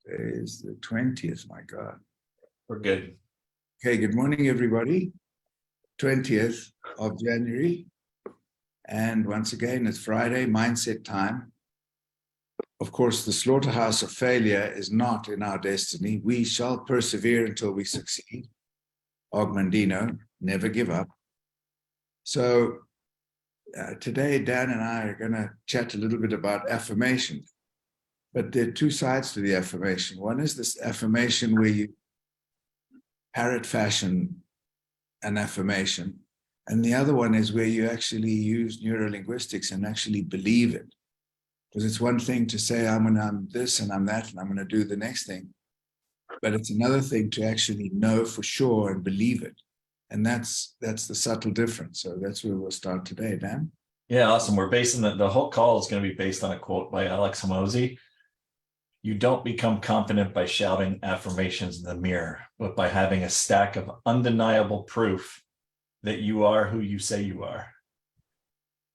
Is the 20th, my God. We're good. Okay, good morning, everybody. 20th of January. And once again, it's Friday, mindset time. Of course, the slaughterhouse of failure is not in our destiny. We shall persevere until we succeed. Og Mandino, never give up. So today, Dan and I are going to chat a little bit about affirmation. But there are two sides to the affirmation. One is this affirmation where you parrot fashion an affirmation. And the other one is where you actually use neurolinguistics and actually believe it. Because it's one thing to say, I'm this and I'm that, and I'm going to do the next thing. But it's another thing to actually know for sure and believe it. And that's the subtle difference. So that's where we'll start today, Dan. Yeah, awesome. We're basing the whole call is going to be based on a quote by Alex Hormozi. You don't become confident by shouting affirmations in the mirror, but by having a stack of undeniable proof that you are who you say you are.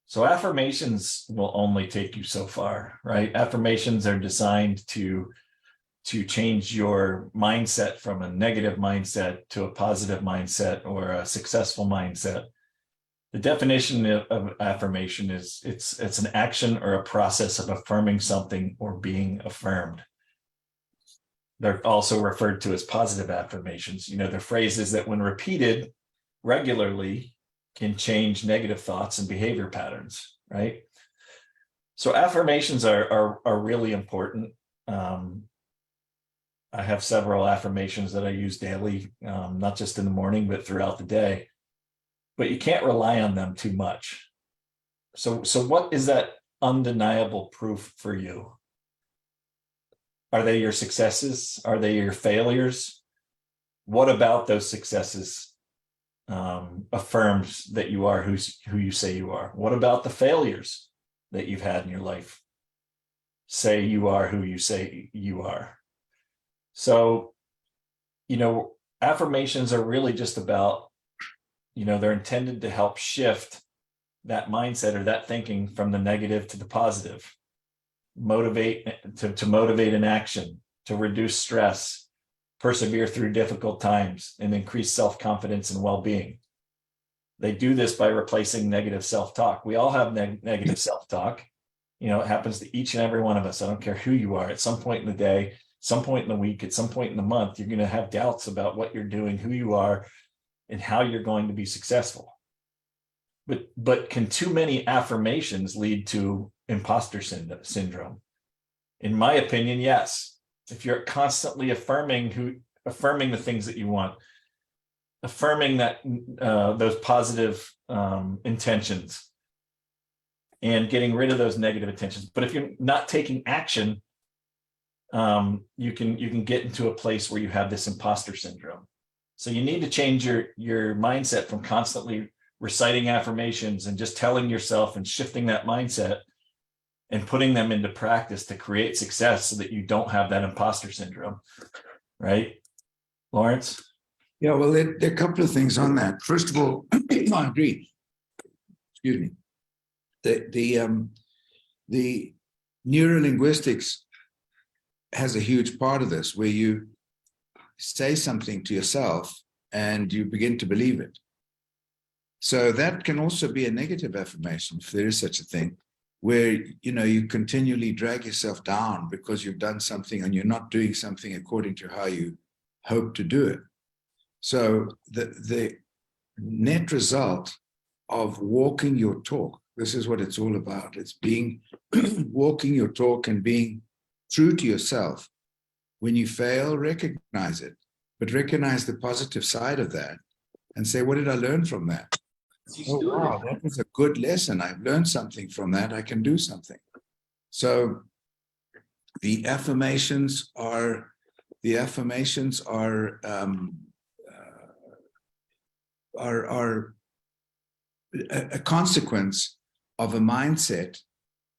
So affirmations will only take you so far, right? Affirmations are designed to change your mindset from a negative mindset to a positive mindset or a successful mindset. The definition of affirmation is it's an action or a process of affirming something or being affirmed. They're also referred to as positive affirmations. You know, they're phrases that when repeated regularly can change negative thoughts and behavior patterns, right? So affirmations are really important. I have several affirmations that I use daily, not just in the morning, but throughout the day. But you can't rely on them too much. So what is that undeniable proof for you? Are they your successes? Are they your failures? What about those successes affirms that you are who you say you are? What about the failures that you've had in your life? Say you are who you say you are. So, you know, affirmations are really just about, you know, they're intended to help shift that mindset or that thinking from the negative to the positive, to motivate an action, to reduce stress, persevere through difficult times, and increase self-confidence and well-being. They do this by replacing negative self-talk. We all have negative self-talk. You know, it happens to each and every one of us. I don't care who you are. At some point in the day, some point in the week, at some point in the month, you're going to have doubts about what you're doing, who you are, and how you're going to be successful. But can too many affirmations lead to imposter syndrome? In my opinion, yes. If you're constantly affirming the things that you want, affirming that those positive intentions, and getting rid of those negative intentions. But if you're not taking action, you can get into a place where you have this imposter syndrome. So you need to change your mindset from constantly reciting affirmations and just telling yourself and shifting that mindset and putting them into practice to create success so that you don't have that imposter syndrome, right? Lawrence? Yeah, well, there are a couple of things on that. First of all, I agree. Excuse me. The neurolinguistics has a huge part of this where you say something to yourself and you begin to believe it. So that can also be a negative affirmation, if there is such a thing, where, you know, you continually drag yourself down because you've done something and you're not doing something according to how you hope to do it. So the net result of walking your talk, this is what it's all about. It's walking your talk and being true to yourself. When you fail, recognize it, but recognize the positive side of that and say, what did I learn from that? Oh, wow, that was a good lesson. I've learned something from that. I can do something. So the affirmations are a consequence of a mindset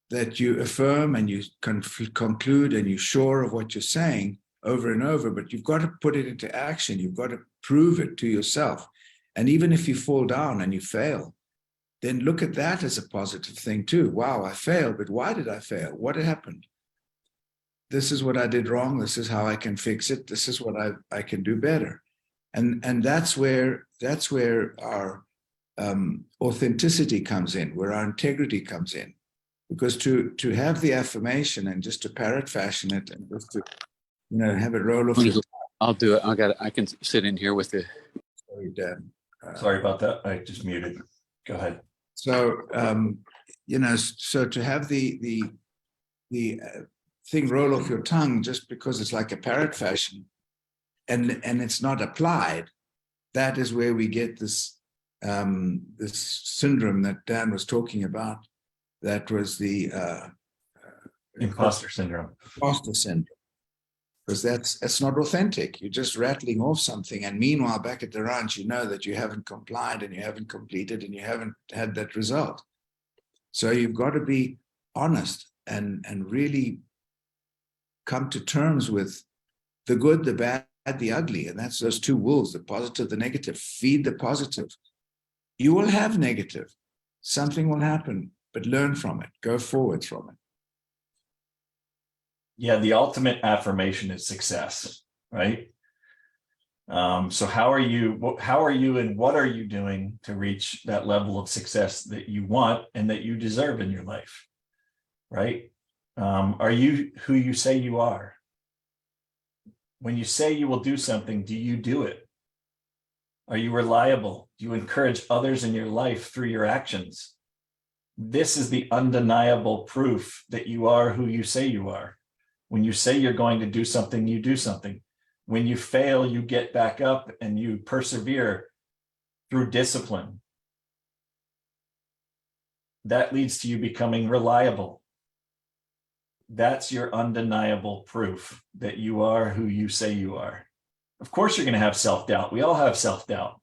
that you affirm and you conclude and you're sure of what you're saying over and over, but you've got to put it into action. You've got to prove it to yourself. And even if you fall down and you fail, then look at that as a positive thing too. Wow, I failed, but why did I fail? What happened? this is what I did wrong. This is how I can fix it. This is what I can do better. And that's where our authenticity comes in, where our integrity comes in. Because to have the affirmation and just to parrot fashion it and just to, have it roll off your I'll do it. I can sit in here with the. Sorry, Dan. Sorry about that. I just muted. Go ahead. So, so to have the thing roll off your tongue just because it's like a parrot fashion and it's not applied, that is where we get this syndrome that Dan was talking about. That was the Imposter syndrome. Imposter syndrome. Because that's not authentic. You're just rattling off something. And meanwhile, back at the ranch, you know that you haven't complied and you haven't completed and you haven't had that result. So you've got to be honest and really come to terms with the good, the bad, the ugly. And that's those two wolves, the positive, the negative. Feed the positive. You will have negative. Something will happen, but learn from it. Go forward from it. Yeah, the ultimate affirmation is success, right? So how are you and what are you doing to reach that level of success that you want and that you deserve in your life, right? Are you who you say you are? When you say you will do something, do you do it? Are you reliable? Do you encourage others in your life through your actions? This is the undeniable proof that you are who you say you are. When you say you're going to do something, you do something. When you fail, you get back up and you persevere through discipline. That leads to you becoming reliable. That's your undeniable proof that you are who you say you are. Of course, you're going to have self-doubt. We all have self-doubt.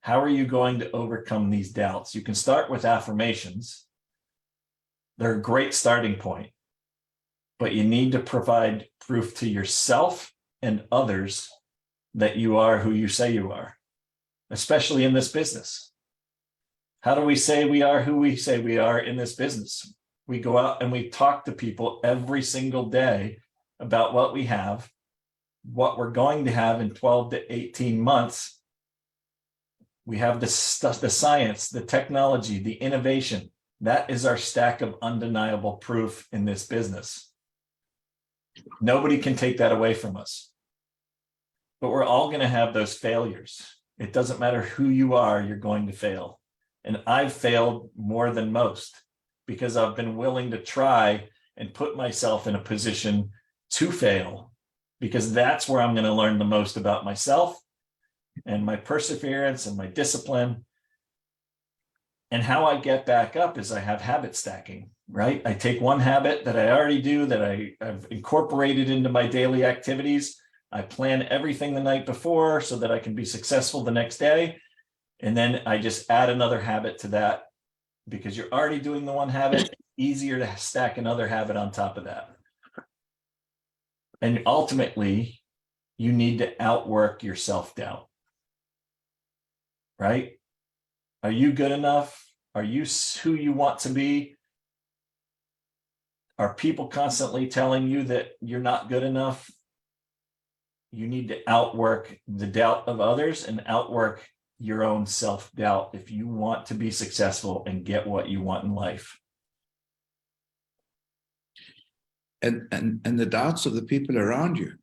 How are you going to overcome these doubts? You can start with affirmations. They're a great starting point. But you need to provide proof to yourself and others that you are who you say you are, especially in this business. How do we say we are who we say we are in this business? We go out and we talk to people every single day about what we have, what we're going to have in 12 to 18 months. We have the stuff, the science, the technology, the innovation. That is our stack of undeniable proof in this business. Nobody can take that away from us. But we're all going to have those failures. It doesn't matter who you are, you're going to fail. And I've failed more than most because I've been willing to try and put myself in a position to fail, because that's where I'm going to learn the most about myself and my perseverance and my discipline. And how I get back up is I have habit stacking, right? I take one habit that I already do, that I've incorporated into my daily activities. I plan everything the night before so that I can be successful the next day. And then I just add another habit to that, because you're already doing the one habit, easier to stack another habit on top of that. And ultimately, you need to outwork your self-doubt, right? Are you good enough? Are you who you want to be? Are people constantly telling you that you're not good enough? You need to outwork the doubt of others and outwork your own self-doubt if you want to be successful and get what you want in life. And the doubts of the people around you.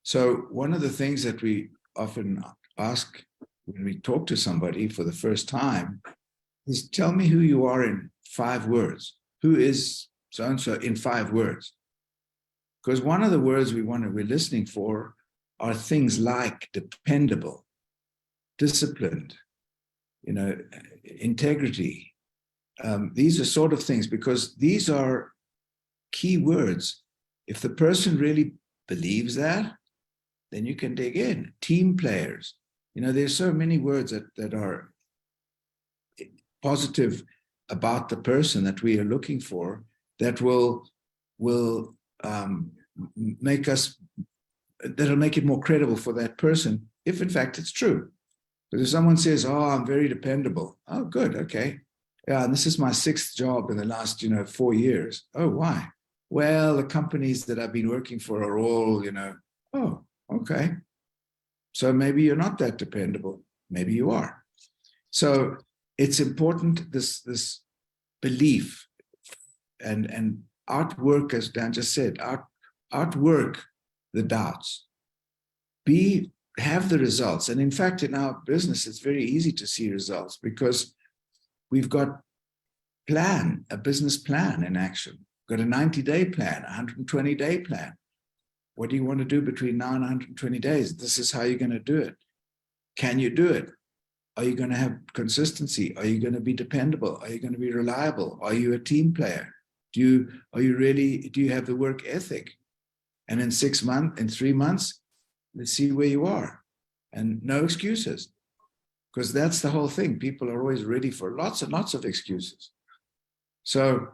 So one of the things that we often ask when we talk to somebody for the first time is, tell me who you are in 5 words. Who is so-and-so in 5 words? Because one of the words we're listening for are things like dependable, disciplined, integrity. These are sort of things, because these are key words. If the person really believes that, then you can dig in. Team players. There's so many words that are positive about the person that we are looking for, that will make it more credible for that person, if in fact it's true. Because if someone says, "Oh, I'm very dependable," oh, good, okay, yeah, and this is my 6th job in the last 4 years. Oh, why? well, the companies that I've been working for are all, oh, okay. So maybe you're not that dependable. Maybe you are. So it's important, this belief and outwork, as Dan just said, outwork the doubts. Have the results. And in fact, in our business, it's very easy to see results because we've got a business plan in action. We've got a 90-day plan, a 120-day plan. What do you want to do between now and 120 days? This is how you're going to do it. Can you do it? Are you going to have consistency? Are you going to be dependable? Are you going to be reliable? Are you a team player? Do you have the work ethic? And in 3 months, let's see where you are. And no excuses. Because that's the whole thing. People are always ready for lots and lots of excuses. So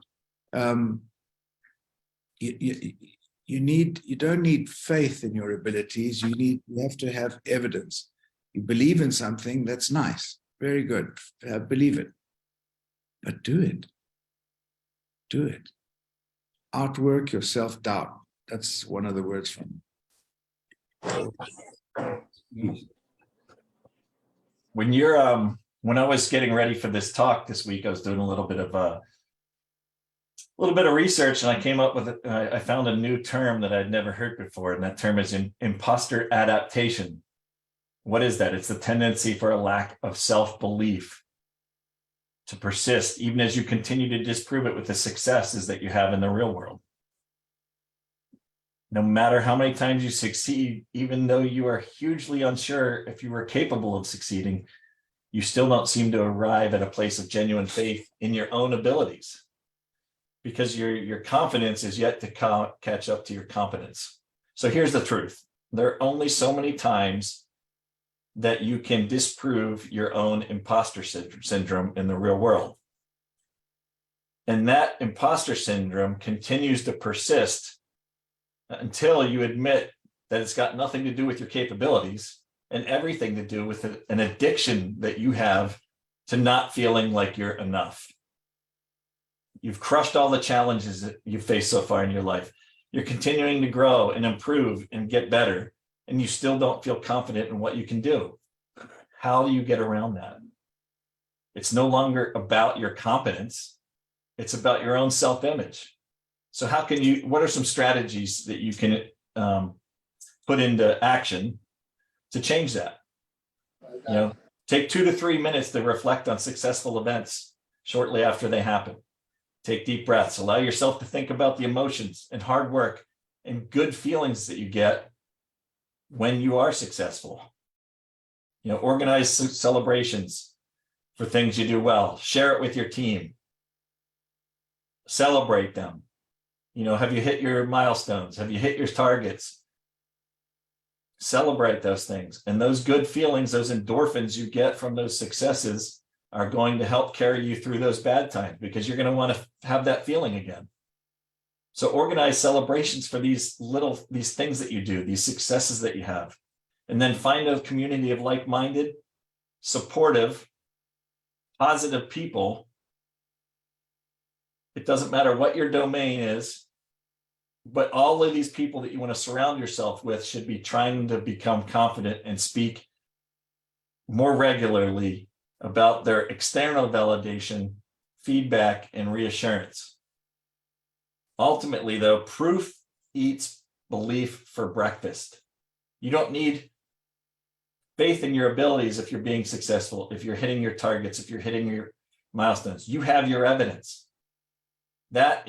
you don't need faith in your abilities. You have to have evidence. You believe in something, that's nice. Very good. Believe it. But do it. Do it. Outwork your self-doubt. That's one of the words from when I was getting ready for this talk this week, I was doing a little bit of research, and I came up with I found a new term that I'd never heard before, and that term is imposter adaptation. What is that? It's the tendency for a lack of self-belief to persist, even as you continue to disprove it with the successes that you have in the real world. No matter how many times you succeed, even though you are hugely unsure if you are capable of succeeding, you still don't seem to arrive at a place of genuine faith in your own abilities, because your confidence is yet to catch up to your competence. So here's the truth. There are only so many times that you can disprove your own imposter syndrome in the real world. And that imposter syndrome continues to persist until you admit that it's got nothing to do with your capabilities and everything to do with an addiction that you have to not feeling like you're enough. You've crushed all the challenges that you've faced so far in your life. You're continuing to grow and improve and get better, and you still don't feel confident in what you can do. How do you get around that? It's no longer about your competence. It's about your own self-image. So what are some strategies that you can put into action to change that? Take 2 to 3 minutes to reflect on successful events shortly after they happen. Take deep breaths. Allow yourself to think about the emotions and hard work and good feelings that you get when you are successful. Organize celebrations for things you do well. Share it with your team. Celebrate them. Have you hit your milestones? Have you hit your targets? Celebrate those things. And those good feelings, those endorphins you get from those successes are going to help carry you through those bad times, because you're going to want to have that feeling again. So organize celebrations for these things that you do, these successes that you have. And then find a community of like-minded, supportive, positive people. It doesn't matter what your domain is, but all of these people that you want to surround yourself with should be trying to become confident and speak more regularly about their external validation, feedback, and reassurance. Ultimately, though, proof eats belief for breakfast. You don't need faith in your abilities if you're being successful, if you're hitting your targets, if you're hitting your milestones. You have your evidence. That's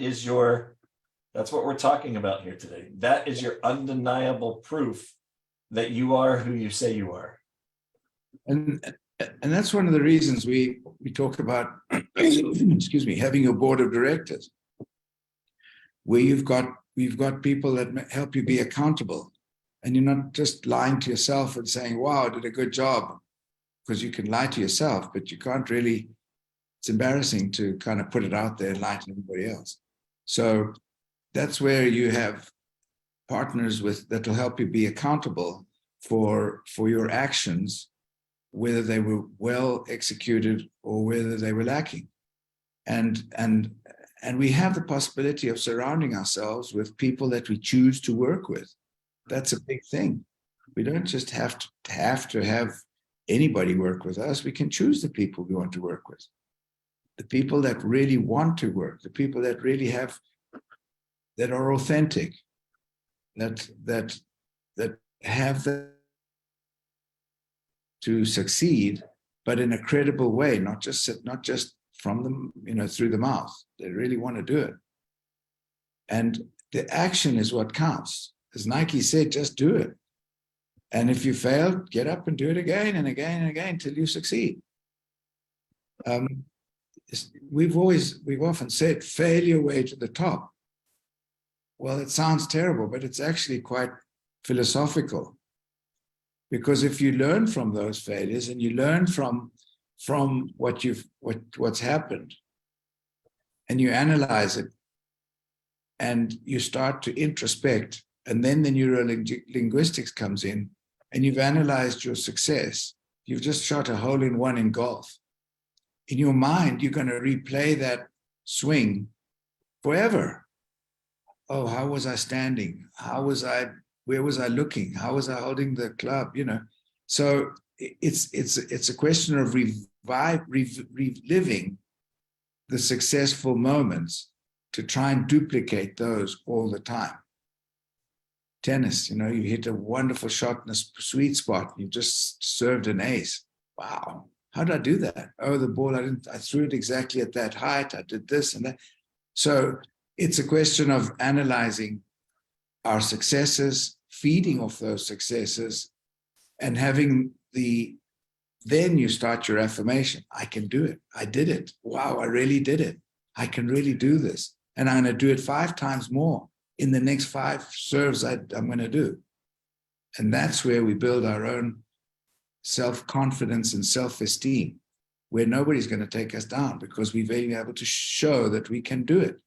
what we're talking about here today. That is your undeniable proof that you are who you say you are. And that's one of the reasons we talk about, excuse me, having a board of directors, where you've got people that help you be accountable, and you're not just lying to yourself and saying, wow, I did a good job, because you can lie to yourself, but you can't really. It's embarrassing to kind of put it out there and lie to everybody else. So that's where you have partners that will help you be accountable for your actions, whether they were well executed or whether they were lacking. And And we have the possibility of surrounding ourselves with people that we choose to work with. That's a big thing. We don't just have to have anybody work with us. We can choose the people we want to work with. The people that really want to work, the people that really have, that are authentic, that have to succeed, but in a credible way, not just from them, through the mouth. They really want to do it. And the action is what counts. As Nike said, just do it. And if you fail, get up and do it again and again and again till you succeed. We've often said, fail your way to the top. Well, it sounds terrible, but it's actually quite philosophical. Because if you learn from those failures and you learn from what's happened, and you analyze it, and you start to introspect, and then the neurolinguistics comes in, and you've analyzed your success, you've just shot a hole in one in golf. In your mind, you're going to replay that swing forever. Oh, how was I standing? Where was I looking? How was I holding the club? So it's a question of reliving the successful moments to try and duplicate those all the time. Tennis, you hit a wonderful shot in a sweet spot. You just served an ace. Wow. How did I do that? Oh, the ball, I threw it exactly at that height. I did this and that. So it's a question of analyzing our successes, feeding off those successes, and then you start your affirmation. I can do it. I did it. Wow, I really did it. I can really do this. And I'm going to do it 5 times more in the next 5 serves I'm going to do. And that's where we build our own self-confidence and self-esteem, where nobody's going to take us down because we've been able to show that we can do it.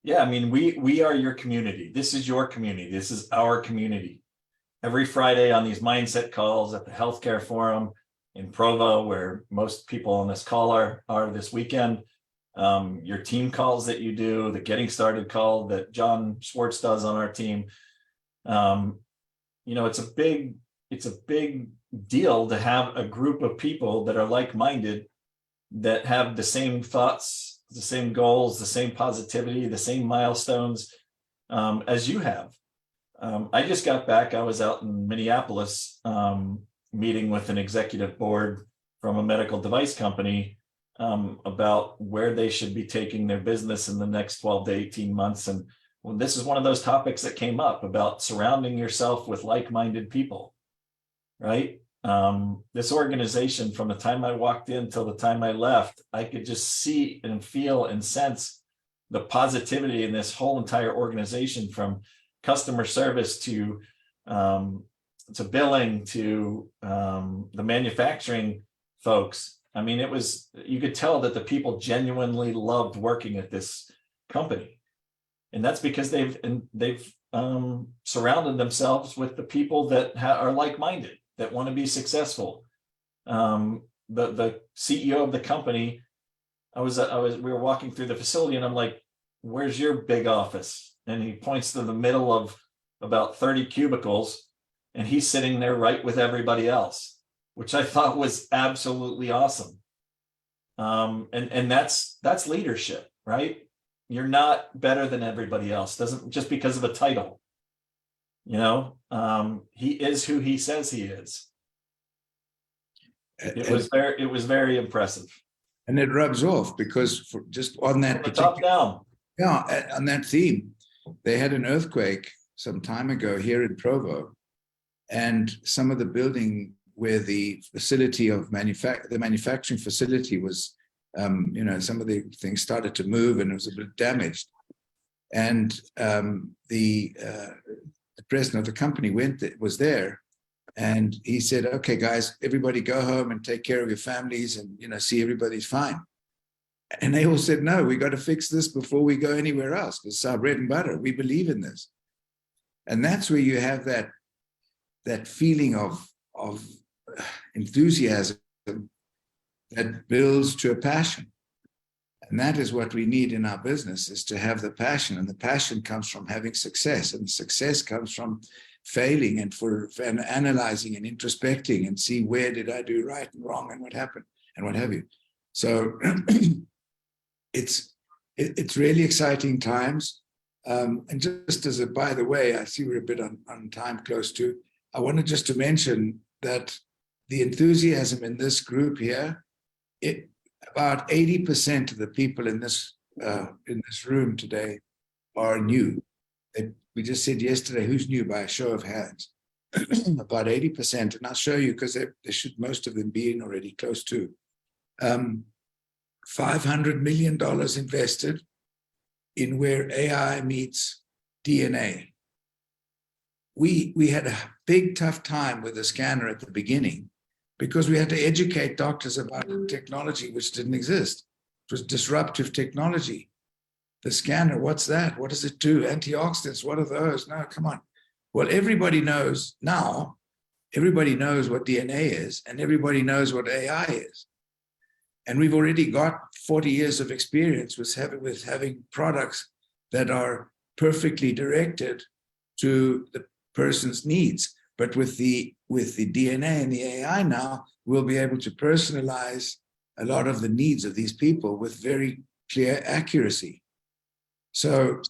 Yeah, I mean, we are your community. This is your community. This is our community. Every Friday on these mindset calls at the Healthcare Forum in Provo, where most people on this call are this weekend, your team calls that you do, the Getting Started call that John Schwartz does on our team. It's a big deal to have a group of people that are like-minded, that have the same thoughts, the same goals, the same positivity, the same milestones as you have. I just got back. I was out in Minneapolis meeting with an executive board from a medical device company about where they should be taking their business in the next 12 to 18 months. And this is one of those topics that came up about surrounding yourself with like-minded people, right? This organization, from the time I walked in till the time I left, I could just see and feel and sense the positivity in this whole entire organization, from customer service to billing to the manufacturing folks. I mean, you could tell that the people genuinely loved working at this company. And that's because they've surrounded themselves with the people that are like-minded, that want to be successful. The CEO of the company, we were walking through the facility, and I'm like, "Where's your big office?" And he points to the middle of about 30 cubicles, and he's sitting there right with everybody else, which I thought was absolutely awesome. And that's leadership, right? You're not better than everybody else. Doesn't just because of a title. He is who he says he is. It was very impressive. And it rubs off because just on that top down. Yeah, on that theme, they had an earthquake some time ago here in Provo, and some of the building where the facility of the manufacturing facility was, some of the things started to move and it was a bit damaged. And the president of the company was there, and he said, "Okay, guys, everybody go home and take care of your families and, see everybody's fine." And they all said, "No, we got to fix this before we go anywhere else. This is our bread and butter. We believe in this." And that's where you have that feeling of enthusiasm that builds to a passion. And that is what we need in our business, is to have the passion. And the passion comes from having success. And success comes from failing and analyzing and introspecting and see where did I do right and wrong and what happened and what have you. So it's really exciting times. And just as a, by the way, I see we're a bit on time close to, I wanted just to mention that the enthusiasm in this group here, about 80% of the people in this room today are new. We just said yesterday, who's new, by a show of hands? About 80%, and I'll show you, because there should most of them be in already, close to. $500 million invested in where AI meets DNA. We had a big, tough time with the scanner at the beginning, because we had to educate doctors about technology which didn't exist. It was disruptive technology. The scanner, what's that? What does it do? Antioxidants, what are those? No, come on. Well, everybody knows now, everybody knows what DNA is, and everybody knows what AI is. And we've already got 40 years of experience with having products that are perfectly directed to the person's needs. But with the DNA and the AI now, we'll be able to personalize a lot of the needs of these people with very clear accuracy. So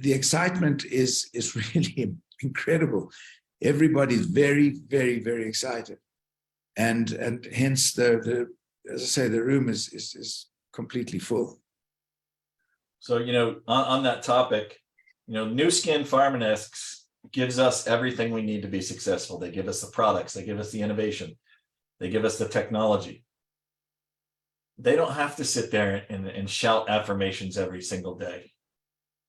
the excitement is really incredible. Everybody's very, very, very excited. And hence as I say, the room is completely full. So, on that topic, New Skin Pharmanex gives us everything we need to be successful. They give us the products, they give us the innovation, they give us the technology. They don't have to sit there and shout affirmations every single day,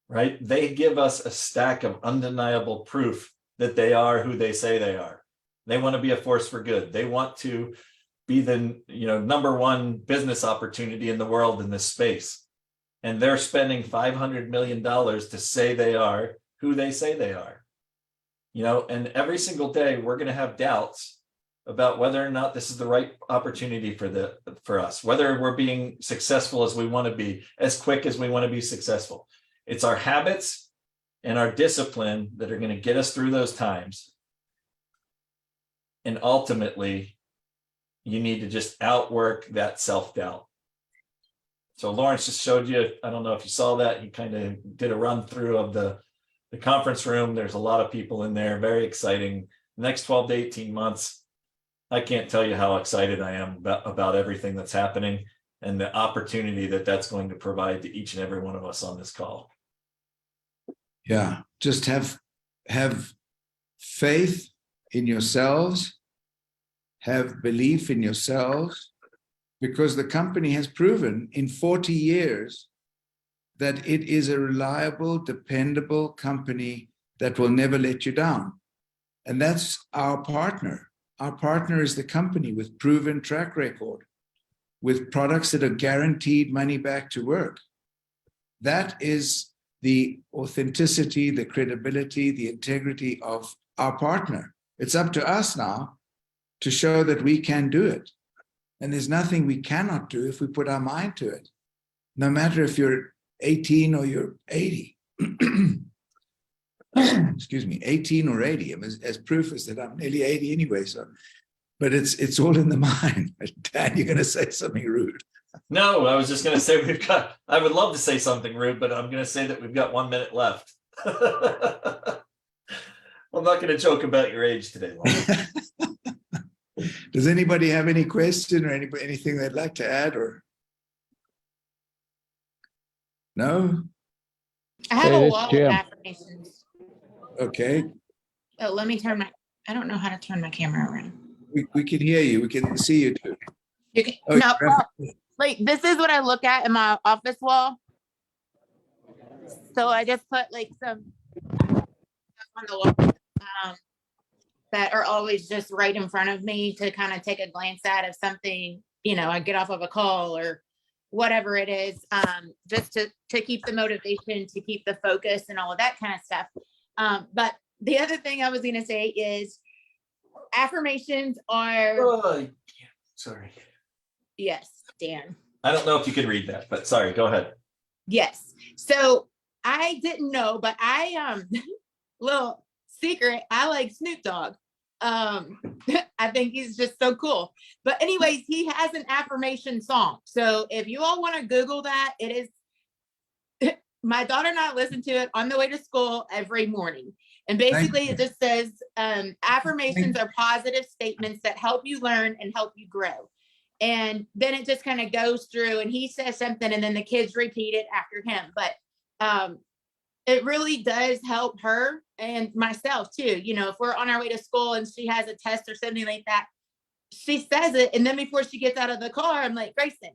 right? They give us a stack of undeniable proof that they are who they say they are. They want to be a force for good. They want to be the number one business opportunity in the world in this space. And they're spending $500 million to say they are who they say they are. And every single day we're going to have doubts about whether or not this is the right opportunity for us, whether we're being successful as we want to be, as quick as we want to be successful. It's our habits and our discipline that are going to get us through those times. And ultimately, you need to just outwork that self-doubt. So Lawrence just showed you, I don't know if you saw that, he kind of did a run through of the conference room. There's a lot of people in there, very exciting. The next 12 to 18 months, I can't tell you how excited I am about everything that's happening and the opportunity that's going to provide to each and every one of us on this call. Yeah, just have faith in yourselves, have belief in yourselves, because the company has proven in 40 years that it is a reliable, dependable company that will never let you down. And that's our partner. Our partner is the company with proven track record, with products that are guaranteed money back to work. That is the authenticity, the credibility, the integrity of our partner. It's up to us now to show that we can do it. And there's nothing we cannot do if we put our mind to it. No matter if you're 18 or you're 80. Excuse me, 18 or 80. As proof is that I'm nearly 80 anyway. So, but it's all in the mind. Dan, you're going to say something rude. No, I was just going to say I would love to say something rude, but I'm going to say that we've got 1 minute left. I'm not going to joke about your age today, Lawrence. Does anybody have any question or anything they'd like to add, or? No? I have Hey, a this wall of Jim. affirmations. Okay. Oh, let me I don't know how to turn my camera around. We can hear you. We can see you too. You can, Oh, no, you're- like this is what I look at in my office wall. So I just put like some on the wall that are always just right in front of me to kind of take a glance at if something, I get off of a call or whatever it is, just to keep the motivation, to keep the focus and all of that kind of stuff. But the other thing I was going to say is affirmations are, Oh, sorry. yes, Dan. I don't know if you can read that, but sorry, go ahead. Yes. So I didn't know, but I little secret, I like Snoop Dogg. I think he's just so cool. But anyways, he has an affirmation song. So if you all want to Google that, it is my daughter and I listen to it on the way to school every morning. And basically you. it just says affirmations are positive statements that help you learn and help you grow. And then it just kind of goes through and he says something and then the kids repeat it after him. But it really does help her and myself too. You know, if we're on our way to school and she has a test or something like that, she says it. And then before she gets out of the car, I'm like, Grayson,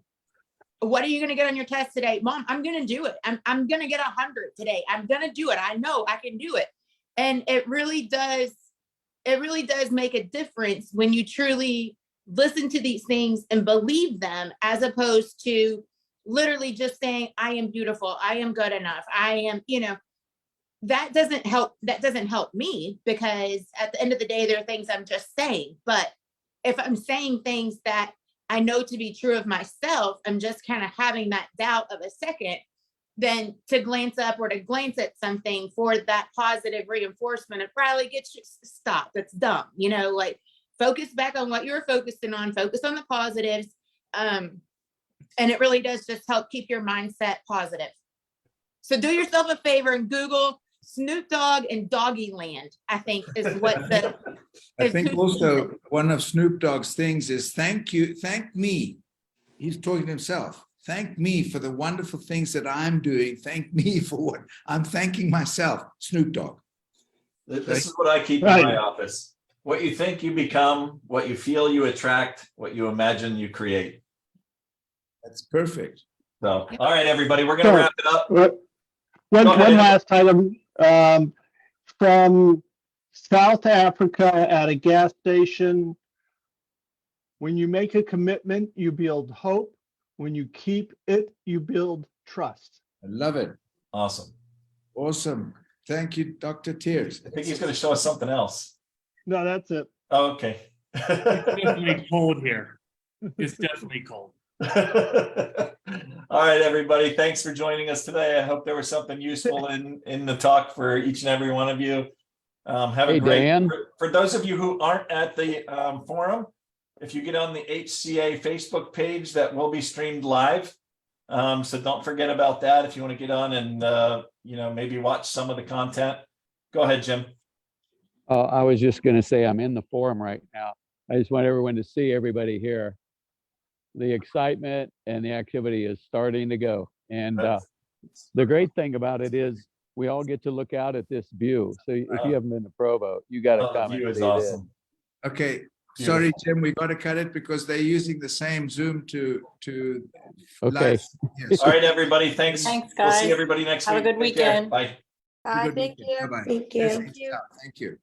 what are you going to get on your test today? Mom, I'm going to do it. I'm going to get 100 today. I'm going to do it. I know I can do it. And it really does make a difference when you truly listen to these things and believe them, as opposed to literally just saying, I am beautiful. I am good enough. I am, you know, that doesn't help me, because at the end of the day, there are things I'm just saying. But if I'm saying things that I know to be true of myself, I'm just kind of having that doubt of a second, then to glance up or to glance at something for that positive reinforcement, it probably gets you stop. That's dumb. You know, like focus back on what you're focusing on, focus on the positives. And it really does just help keep your mindset positive. So do yourself a favor and Google Snoop Dogg and Doggy Land, I think is what the. I think also one of Snoop Dogg's things is thank me. He's talking to himself. Thank me for the wonderful things that I'm doing. Thank me for what I'm thanking myself. Snoop Dogg. This is what I keep in my office. What you think you become, what you feel you attract, what you imagine you create. That's perfect. So, all right, everybody, we're going to wrap it up. One Go ahead, last item, from South Africa at a gas station. When you make a commitment, you build hope. When you keep it, you build trust. I love it. Awesome. Awesome. Thank you, Dr. Tears. I think he's going to show us something else. No, that's it. Oh, okay. It's definitely cold here. It's definitely cold. All right, everybody. Thanks for joining us today. I hope there was something useful in the talk for each and every one of you. Have a Hey, great. Dan. For those of you who aren't at the forum, if you get on the HCA Facebook page, that will be streamed live. So don't forget about that. If you want to get on and maybe watch some of the content. Go ahead, Jim. I was just going to say I'm in the forum right now. I just want everyone to see everybody here. The excitement and the activity is starting to go. And the great thing about it is we all get to look out at this view. So if you haven't been to Provo, you got to come. The view and is see it. awesome. Okay. Sorry, Jim, we got to cut it because they're using the same Zoom to Okay. live. Yes. All right, everybody. Thanks. Thanks, We'll see guys. everybody next Have a week. good Take care. weekend. Bye. Bye, Good thank weekend. you. Bye-bye. Thank Yes, you. Thank you.